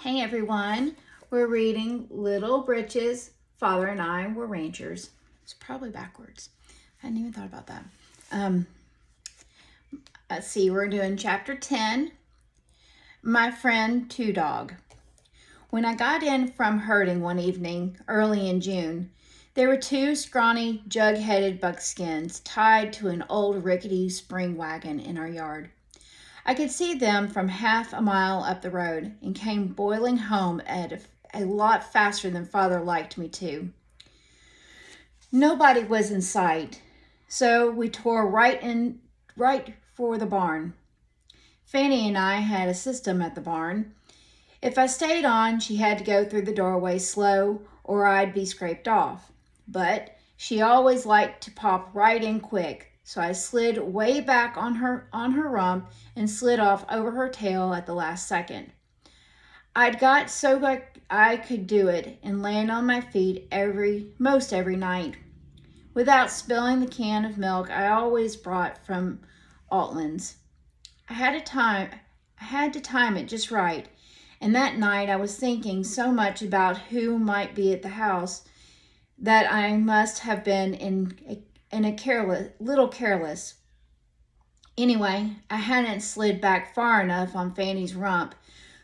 Hey everyone, we're reading Little Britches. Father and I were ranchers. It's probably backwards. I hadn't even thought about that. Let's see, we're doing chapter 10, My Friend Two Dog. When I got in from herding one evening early in June, there were two scrawny, jug-headed buckskins tied to an old rickety spring wagon in our yard. I could see them from half a mile up the road and came boiling home at a lot faster than Father liked me to. Nobody was in sight, so we tore right for the barn. Fanny and I had a system at the barn. If I stayed on, she had to go through the doorway slow or I'd be scraped off. But she always liked to pop right in quick. So I slid way back on her rump and slid off over her tail at the last second. I'd got so I could do it and land on my feet most every night. Without spilling the can of milk I always brought from Altland's. I had to time it just right, and that night I was thinking so much about who might be at the house that I must have been little careless. Anyway, I hadn't slid back far enough on Fanny's rump,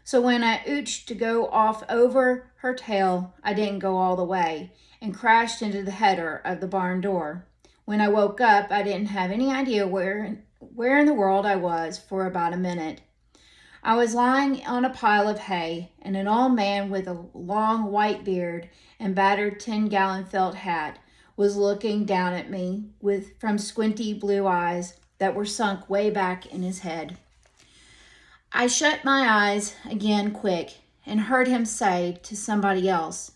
so when I ooched to go off over her tail, I didn't go all the way and crashed into the header of the barn door. When I woke up, I didn't have any idea where in the world I was for about a minute. I was lying on a pile of hay, and an old man with a long white beard and battered 10-gallon felt hat was looking down at me from squinty blue eyes that were sunk way back in his head. I shut my eyes again quick and heard him say to somebody else,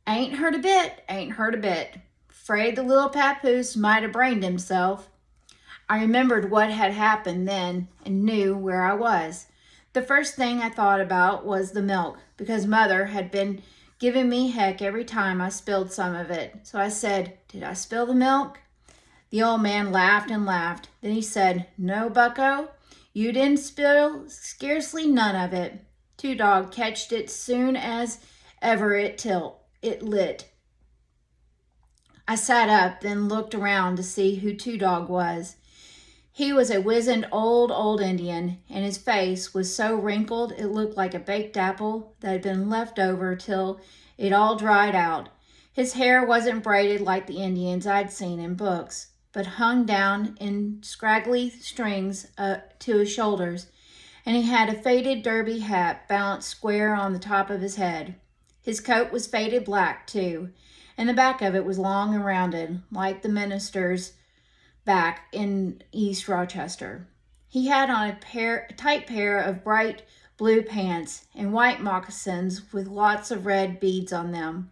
ain't hurt a bit. Afraid the little papoose might have brained himself." I remembered what had happened then and knew where I was. The first thing I thought about was the milk, because Mother had been giving me heck every time I spilled some of it. So I said, "Did I spill the milk?" The old man laughed and laughed. Then he said, "No, bucko, you didn't spill scarcely none of it. Two Dog catched it soon as ever it lit." I sat up, then looked around to see who Two Dog was. He was a wizened old Indian, and his face was so wrinkled it looked like a baked apple that had been left over till it all dried out. His hair wasn't braided like the Indians I'd seen in books, but hung down in scraggly strings to his shoulders, and he had a faded derby hat balanced square on the top of his head. His coat was faded black, too, and the back of it was long and rounded, like the minister's back in East Rochester. He had on a tight pair of bright blue pants and white moccasins with lots of red beads on them.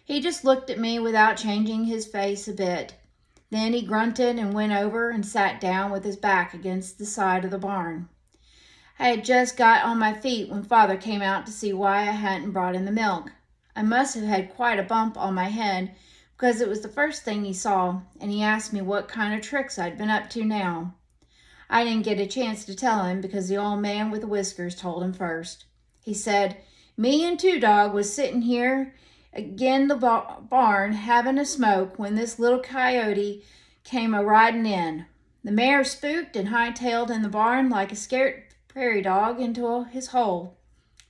He just looked at me without changing his face a bit. Then he grunted and went over and sat down with his back against the side of the barn. I had just got on my feet when Father came out to see why I hadn't brought in the milk. I must have had quite a bump on my head, because it was the first thing he saw, and he asked me what kind of tricks I'd been up to now. I didn't get a chance to tell him because the old man with the whiskers told him first. He said, "Me and Two Dog was sitting here agin the barn having a smoke when this little coyote came a-riding in. The mare spooked and hightailed in the barn like a scared prairie dog into his hole.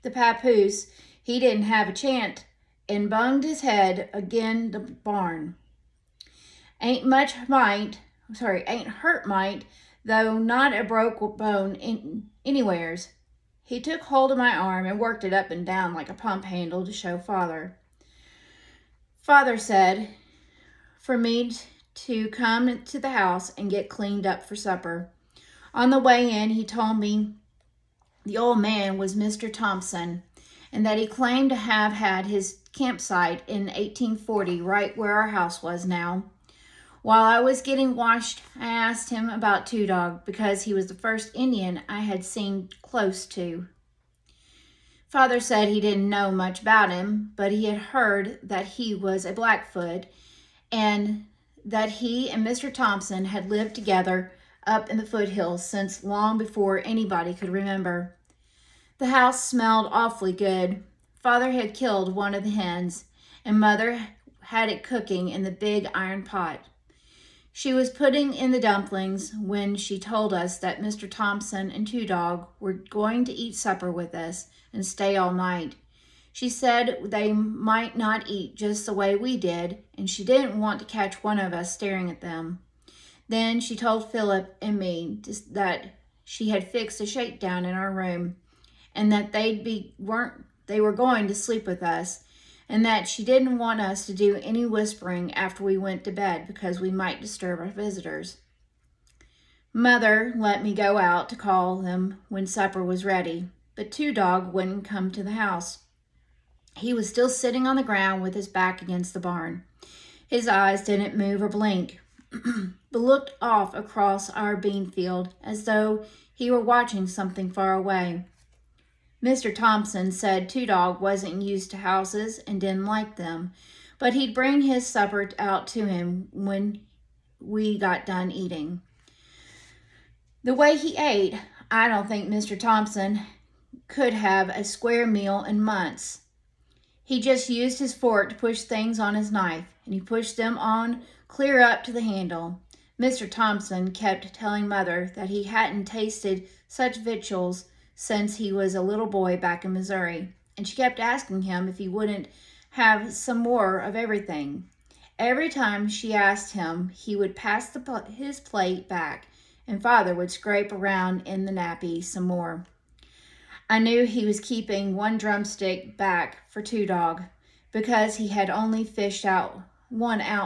The papoose, he didn't have a chance and bunged his head agin the barn. Ain't hurt might, though not a broke bone anywheres." He took hold of my arm and worked it up and down like a pump handle to show Father. Father said for me to come to the house and get cleaned up for supper. On the way in, he told me the old man was Mr. Thompson, and that he claimed to have had his campsite in 1840 right where our house was now. While I was getting washed, I asked him about Two Dog because he was the first Indian I had seen close to. Father said he didn't know much about him, but he had heard that he was a Blackfoot and that he and Mr. Thompson had lived together up in the foothills since long before anybody could remember. The house smelled awfully good. Father had killed one of the hens, and Mother had it cooking in the big iron pot. She was putting in the dumplings when she told us that Mr. Thompson and Two Dog were going to eat supper with us and stay all night. She said they might not eat just the way we did, and she didn't want to catch one of us staring at them. Then she told Philip and me that she had fixed a shakedown in our room, and that they were going to sleep with us, and that she didn't want us to do any whispering after we went to bed because we might disturb our visitors. Mother let me go out to call them when supper was ready, but Two Dog wouldn't come to the house. He was still sitting on the ground with his back against the barn. His eyes didn't move or blink, but looked off across our bean field as though he were watching something far away. Mr. Thompson said Two Dog wasn't used to houses and didn't like them, but he'd bring his supper out to him when we got done eating. The way he ate, I don't think Mr. Thompson could have a square meal in months. He just used his fork to push things on his knife, and he pushed them on clear up to the handle. Mr. Thompson kept telling Mother that he hadn't tasted such victuals since he was a little boy back in Missouri, and she kept asking him if he wouldn't have some more of everything. Every time she asked him, he would pass his plate back, and Father would scrape around in the nappy some more. I knew he was keeping one drumstick back for Two Dog because he had only fished out one.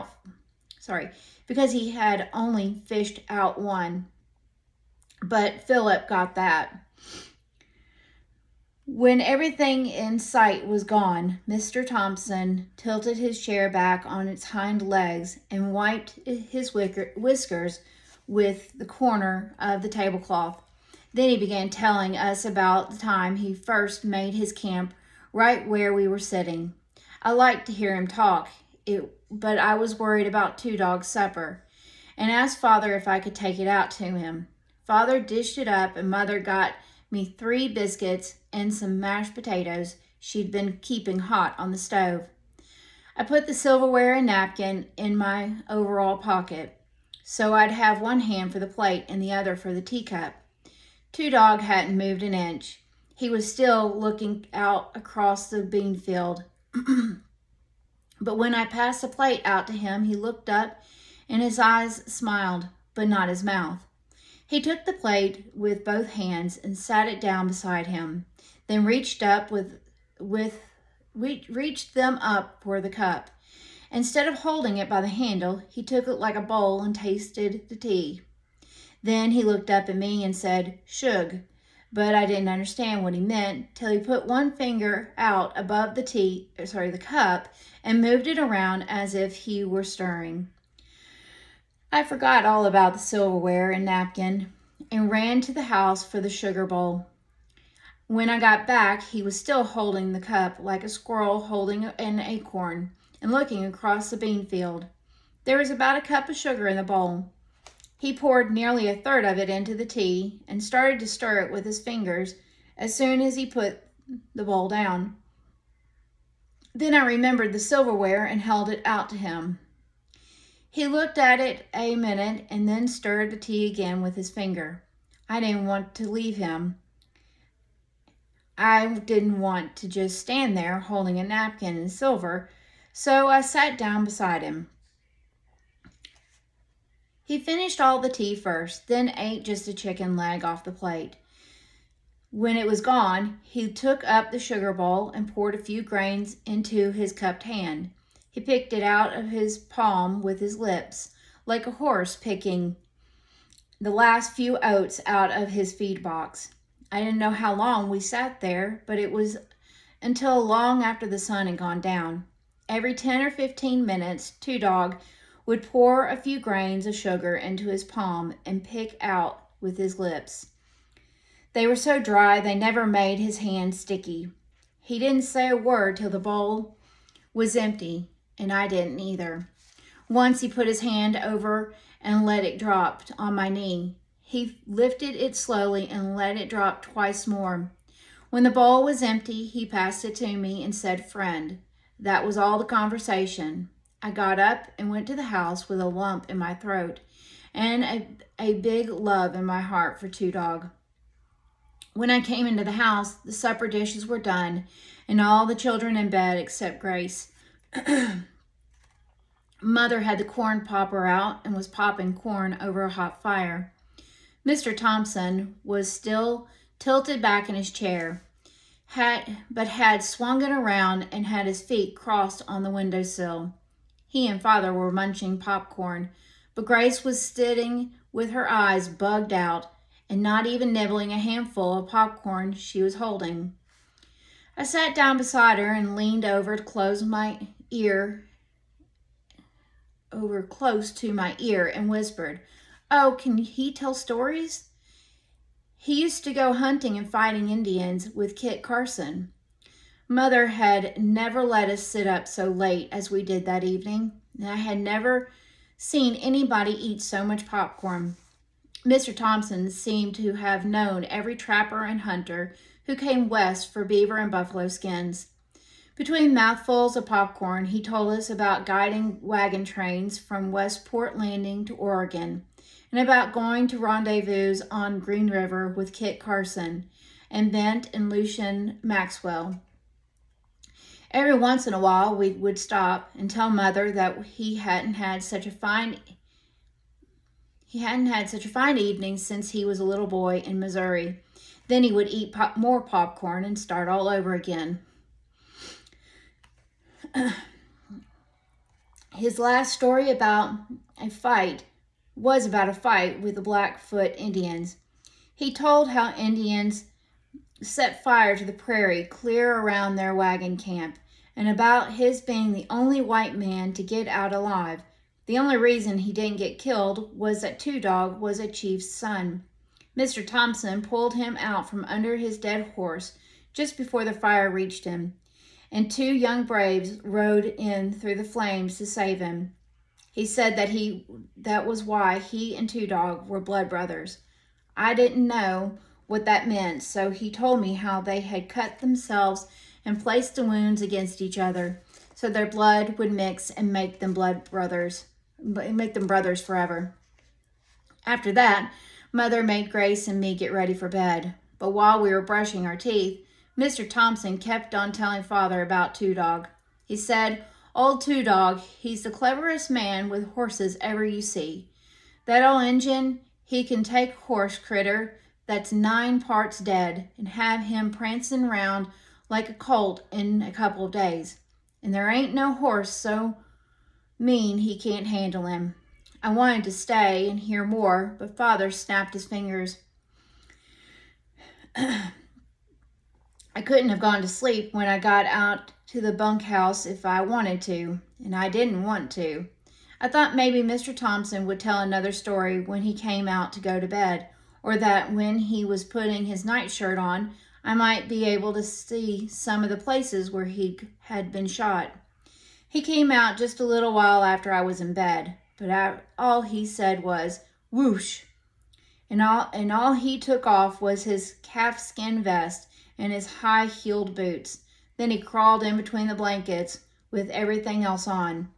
But Philip got that. When everything in sight was gone, Mr. Thompson tilted his chair back on its hind legs and wiped his whiskers with the corner of the tablecloth. Then he began telling us about the time he first made his camp right where we were sitting. I liked to hear him talk, but I was worried about Two Dog's supper, and asked Father if I could take it out to him. Father dished it up, and Mother got me 3 biscuits and some mashed potatoes she'd been keeping hot on the stove. I put the silverware and napkin in my overall pocket, so I'd have one hand for the plate and the other for the teacup. Two Dog hadn't moved an inch. He was still looking out across the bean field. But when I passed the plate out to him, he looked up and his eyes smiled, but not his mouth. He took the plate with both hands and sat it down beside him, then reached them up for the cup. Instead of holding it by the handle, he took it like a bowl and tasted the tea. Then he looked up at me and said, "Shug," but I didn't understand what he meant till he put one finger out above the cup and moved it around as if he were stirring. I forgot all about the silverware and napkin and ran to the house for the sugar bowl. When I got back, he was still holding the cup like a squirrel holding an acorn and looking across the bean field. There was about a cup of sugar in the bowl. He poured nearly a third of it into the tea and started to stir it with his fingers as soon as he put the bowl down. Then I remembered the silverware and held it out to him. He looked at it a minute and then stirred the tea again with his finger. I didn't want to leave him. I didn't want to just stand there holding a napkin and silver, so I sat down beside him. He finished all the tea first, then ate just a chicken leg off the plate. When it was gone, he took up the sugar bowl and poured a few grains into his cupped hand. He picked it out of his palm with his lips, like a horse picking the last few oats out of his feed box. I didn't know how long we sat there, but it was until long after the sun had gone down. Every 10 or 15 minutes, Two Dog would pour a few grains of sugar into his palm and pick out with his lips. They were so dry they never made his hand sticky. He didn't say a word till the bowl was empty, and I didn't either. Once he put his hand over and let it drop on my knee. He lifted it slowly and let it drop twice more. When the bowl was empty, he passed it to me and said, "Friend." That was all the conversation. I got up and went to the house with a lump in my throat and a big love in my heart for Two Dog. When I came into the house, the supper dishes were done and all the children in bed except Grace. Mother had the corn popper out and was popping corn over a hot fire. Mr. Thompson was still tilted back in his chair, but had swung it around and had his feet crossed on the windowsill. He and Father were munching popcorn, but Grace was sitting with her eyes bugged out and not even nibbling a handful of popcorn she was holding. I sat down beside her and leaned over close to my ear and whispered, "Oh, can he tell stories? He used to go hunting and fighting Indians with Kit Carson." Mother had never let us sit up so late as we did that evening, and I had never seen anybody eat so much popcorn. Mr. Thompson seemed to have known every trapper and hunter who came west for beaver and buffalo skins. Between mouthfuls of popcorn, he told us about guiding wagon trains from Westport Landing to Oregon, and about going to rendezvous on Green River with Kit Carson and Bent and Lucian Maxwell. Every once in a while, we would stop and tell Mother that he hadn't had such a fine evening since he was a little boy in Missouri. Then he would eat more popcorn and start all over again. His last story was about a fight with the Blackfoot Indians. He told how Indians set fire to the prairie clear around their wagon camp, and about his being the only white man to get out alive. The only reason he didn't get killed was that Two Dog was a chief's son. Mr. Thompson pulled him out from under his dead horse just before the fire reached him, and two young braves rode in through the flames to save him. He said that was why he and Two Dog were blood brothers. I didn't know what that meant, so he told me how they had cut themselves and placed the wounds against each other, so their blood would mix and make them brothers forever. After that, Mother made Grace and me get ready for bed. But while we were brushing our teeth, Mr. Thompson kept on telling Father about Two Dog. He said, "Old Two Dog, he's the cleverest man with horses ever you see. That old Injun, he can take horse critter that's 9 parts dead and have him prancing round like a colt in a couple of days. And there ain't no horse so mean he can't handle him." I wanted to stay and hear more, but Father snapped his fingers. I couldn't have gone to sleep when I got out to the bunkhouse if I wanted to, and I didn't want to. I thought maybe Mr. Thompson would tell another story when he came out to go to bed, or that when he was putting his nightshirt on, I might be able to see some of the places where he had been shot. He came out just a little while after I was in bed, but all he said was, "Whoosh," and all he took off was his calfskin vest and his high-heeled boots. Then he crawled in between the blankets with everything else on.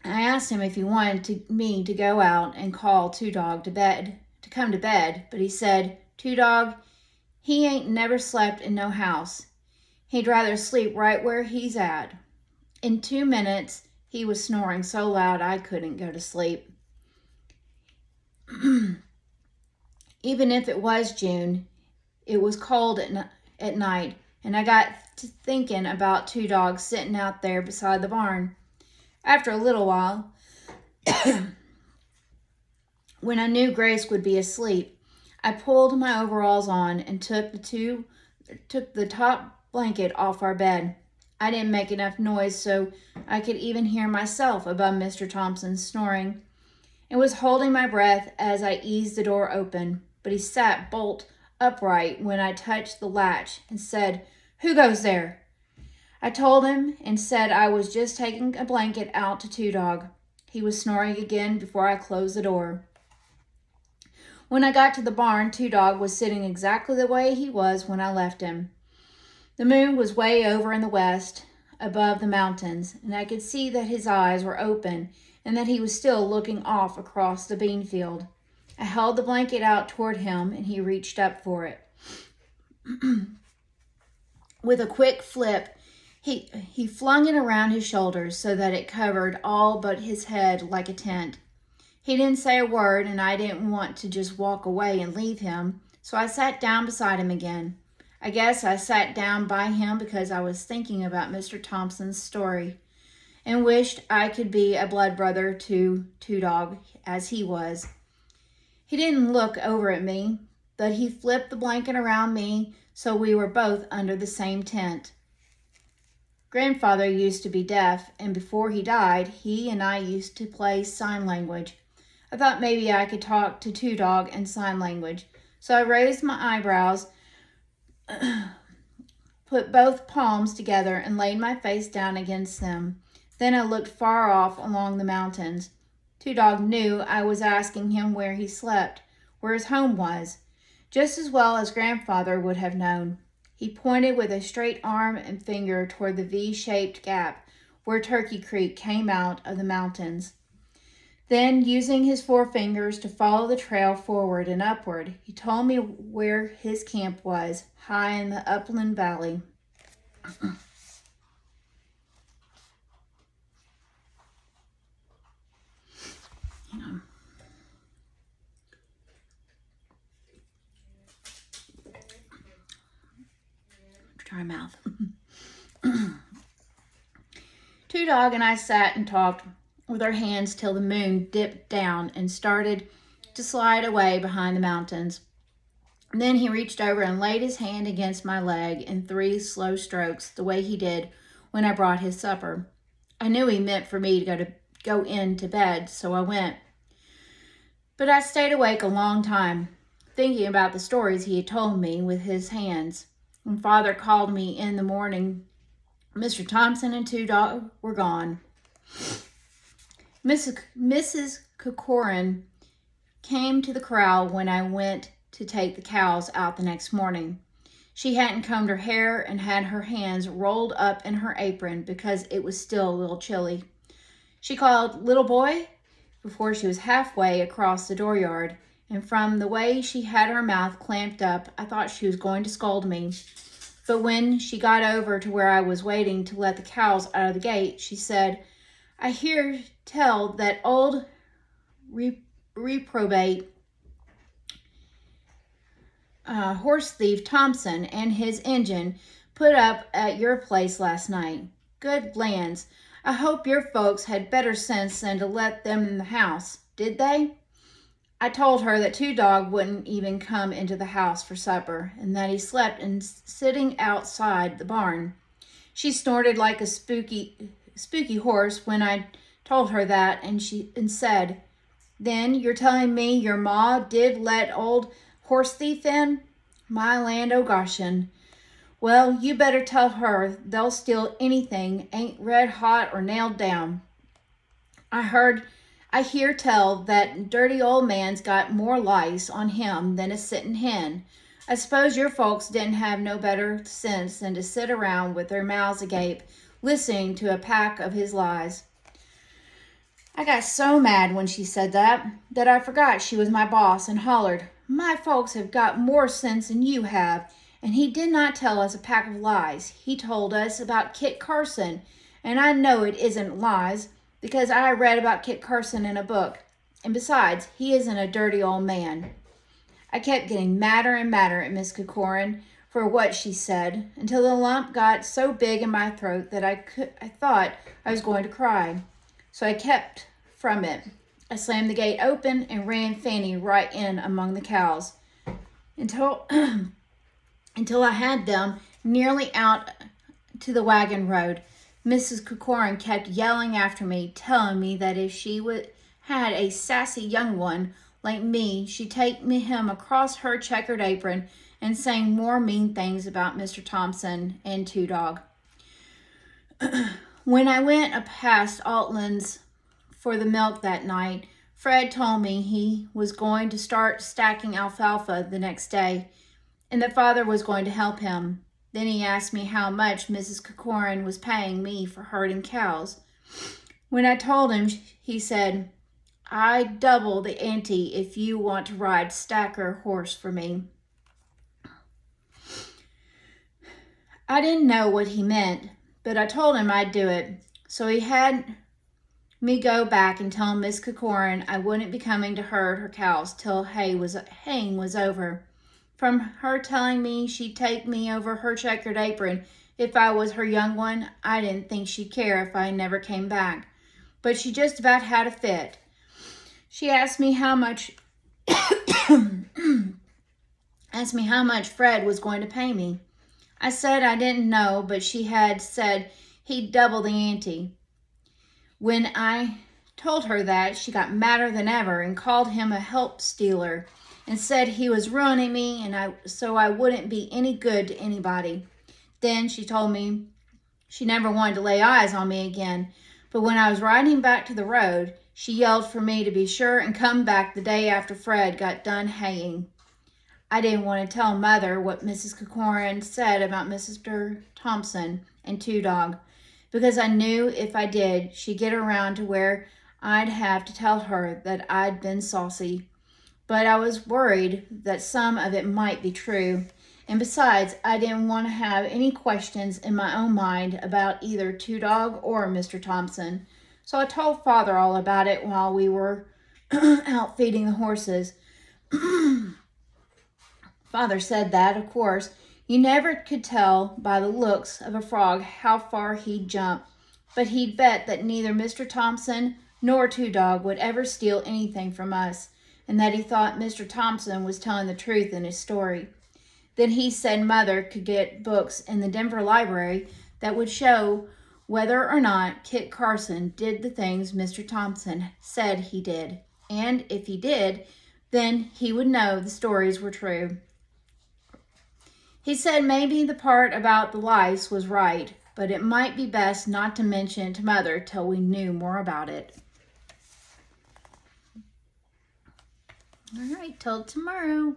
I asked him if he wanted me to go out and call Two Dog to come to bed, but he said, "Two Dog, he ain't never slept in no house. He'd rather sleep right where he's at." In 2 minutes, he was snoring so loud I couldn't go to sleep. Even if it was June, it was cold at night, and I got to thinking about Two Dogs sitting out there beside the barn. After a little while, when I knew Grace would be asleep, I pulled my overalls on and took the top blanket off our bed. I didn't make enough noise so I could even hear myself above Mr. Thompson's snoring, and was holding my breath as I eased the door open. But he sat bolt upright when I touched the latch and said, "Who goes there?" I told him and said I was just taking a blanket out to Two Dog. He was snoring again before I closed the door. When I got to the barn, Two Dog was sitting exactly the way he was when I left him. The moon was way over in the west, above the mountains, and I could see that his eyes were open and that he was still looking off across the bean field. I held the blanket out toward him, and he reached up for it. With a quick flip, he flung it around his shoulders so that it covered all but his head like a tent. He didn't say a word, and I didn't want to just walk away and leave him, so I sat down beside him again. I guess I sat down by him because I was thinking about Mr. Thompson's story and wished I could be a blood brother to Two Dog as he was. He didn't look over at me, but he flipped the blanket around me so we were both under the same tent. Grandfather used to be deaf, and before he died, he and I used to play sign language. I thought maybe I could talk to Two Dog in sign language, so I raised my eyebrows, put both palms together, and laid my face down against them. Then I looked far off along the mountains. Two Dog knew I was asking him where he slept, where his home was, just as well as Grandfather would have known. He pointed with a straight arm and finger toward the V-shaped gap where Turkey Creek came out of the mountains. Then, using his forefingers to follow the trail forward and upward, he told me where his camp was, high in the upland valley. Hang on. Dry mouth. Two Dog and I sat and talked with our hands till the moon dipped down and started to slide away behind the mountains. And then he reached over and laid his hand against my leg in 3 slow strokes, the way he did when I brought his supper. I knew he meant for me to go in to bed, so I went. But I stayed awake a long time, thinking about the stories he had told me with his hands. When Father called me in the morning, Mr. Thompson and Two Dog were gone. Mrs. Corcoran came to the corral when I went to take the cows out the next morning. She hadn't combed her hair and had her hands rolled up in her apron because it was still a little chilly. She called, "Little boy," before she was halfway across the dooryard, and from the way she had her mouth clamped up, I thought she was going to scold me. But when she got over to where I was waiting to let the cows out of the gate, she said, "I hear tell that old reprobate horse thief Thompson and his engine put up at your place last night. Good lands, I hope your folks had better sense than to let them in the house. Did they?" I told her that Two Dog wouldn't even come into the house for supper, and that he slept sitting outside the barn. She snorted like a spooky horse when I told her that, and said, "Then you're telling me your ma did let old horse thief in? My land o'Goshen. Well, you better tell her they'll steal anything ain't red hot or nailed down. I hear tell that dirty old man's got more lice on him than a sittin' hen. I suppose your folks didn't have no better sense than to sit around with their mouths agape, listening to a pack of his lies." I got so mad when she said that I forgot she was my boss and hollered, "My folks have got more sense than you have, and he did not tell us a pack of lies. He told us about Kit Carson, and I know it isn't lies, because I read about Kit Carson in a book. And besides, he isn't a dirty old man." I kept getting madder and madder at Miss Corcoran for what she said, until the lump got so big in my throat that I thought I was going to cry. So I kept from it. I slammed the gate open and ran Fanny right in among the cows until I had them nearly out to the wagon road. Mrs. Corcoran kept yelling after me, telling me that if she had a sassy young one like me, she'd take him across her checkered apron, and saying more mean things about Mr. Thompson and Two Dog. When I went past Altland's for the milk that night, Fred told me he was going to start stacking alfalfa the next day, and that Father was going to help him. Then he asked me how much Mrs. Corcoran was paying me for herding cows. When I told him, he said, "I double the ante if you want to ride stacker horse for me." I didn't know what he meant, but I told him I'd do it. So he had me go back and tell Miss Corcoran I wouldn't be coming to herd her cows till haying was over. From her telling me she'd take me over her checkered apron if I was her young one, I didn't think she'd care if I never came back. But she just about had a fit. She asked me how much Fred was going to pay me. I said I didn't know, but she had said he'd double the ante. When I told her that, she got madder than ever and called him a help stealer and said he was ruining me so I wouldn't be any good to anybody. Then she told me she never wanted to lay eyes on me again, but when I was riding back to the road, she yelled for me to be sure and come back the day after Fred got done haying. I didn't want to tell Mother what Mrs. Corcoran said about Mr. Thompson and Two Dog, because I knew if I did, she'd get around to where I'd have to tell her that I'd been saucy. But I was worried that some of it might be true, and besides, I didn't want to have any questions in my own mind about either Two Dog or Mr. Thompson. So I told Father all about it while we were out feeding the horses. Father said that, of course, you never could tell by the looks of a frog how far he'd jump, but he'd bet that neither Mr. Thompson nor Two Dog would ever steal anything from us, and that he thought Mr. Thompson was telling the truth in his story. Then he said Mother could get books in the Denver library that would show whether or not Kit Carson did the things Mr. Thompson said he did, and if he did, then he would know the stories were true. He said maybe the part about the lice was right, but it might be best not to mention it to Mother till we knew more about it. All right, till tomorrow.